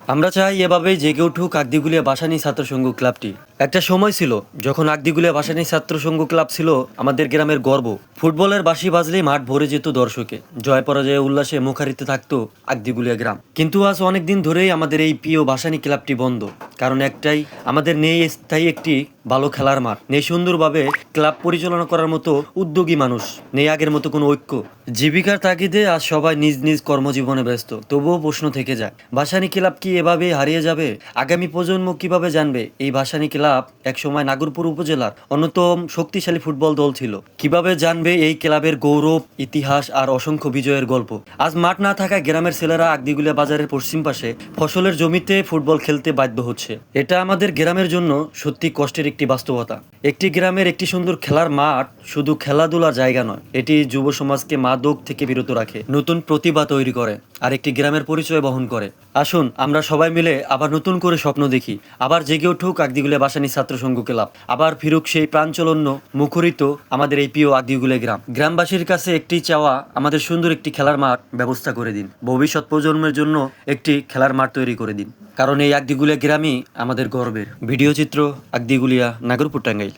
আমরা চাই এভাবেই জেগে উঠুক আগদিগুলিয়া ভাসানী ছাত্র সংঘ ক্লাবটি। একটা সময় ছিল যখন আগদিগুলিয়া ভাসানী ছাত্র সংঘ ক্লাব ছিল আমাদের গ্রামের গর্ব। ফুটবলের বাঁশি বাজলেই মাঠ ভরে যেত দর্শকে, জয় পরাজয়ে উল্লাসে মুখারিত থাকতো আগদিগুলিয়া গ্রাম। কিন্তু আজ অনেক দিন ধরেই আমাদের এই প্রিয় ভাসানী ক্লাবটি বন্ধ। কারণ একটাই, আমাদের নেই স্থায়ী একটি ভালো খেলার মাঠ, নেই সুন্দরভাবে ক্লাব পরিচালনা করার মতো উদ্যোগী মানুষ, নেই আগের মতো কোনো ঐক্য। জীবিকার তাগিদে আজ সবাই নিজ নিজ কর্মজীবনে ব্যস্ত। তবুও প্রশ্ন থেকে যায়, ভাসানী ক্লাব কি এভাবে হারিয়ে যাবে? আগামী প্রজন্ম কিভাবে জানবে এই ভাসানী ক্লাব একসময় নাগরপুর উপজেলার অন্যতম শক্তিশালী ফুটবল দল ছিল? কিভাবে জানবে এই ক্লাবের গৌরব, ইতিহাস আর অসংখ্য বিজয়ের গল্প? আজ মাঠ না থাকায় গ্রামের ছেলেরা আগদিগুলিয়া বাজারের পশ্চিম পাশে ফসলের জমিতে ফুটবল খেলতে বাধ্য হচ্ছে। এটা আমাদের গ্রামের জন্য সত্যি কষ্টের একটি বাস্তবতা। একটি গ্রামের একটি সুন্দর খেলার মাঠ শুধু খেলাধুলার জায়গা নয়, এটি যুব সমাজকে মাদক থেকে বিরত রাখে, নতুন প্রতিভা তৈরি করে আর একটি গ্রামের পরিচয় বহন করে। আসুন আমরা সবাই মিলে আবার নতুন করে স্বপ্ন দেখি, আবার জেগে উঠুক আগদিগুলিয়া ভাসানী ছাত্র সংঘ ক্লাব, আবার ফিরুক সেই প্রাঞ্চলন্য মুখরিত আমাদের এই প্রিয় আগদিগুলিয়া গ্রাম। গ্রামবাসীর কাছে একটি চাওয়া, আমাদের সুন্দর একটি খেলার মাঠ ব্যবস্থা করে দিন, ভবিষ্যৎ প্রজন্মের জন্য একটি খেলার মাঠ তৈরি করে দিন। কারণ এই আগদিগুলিয়া গ্রামই আমাদের গর্বের। ভিডিও চিত্র আগদিগুলিয়া, নাগরপুর, টাঙ্গাইল।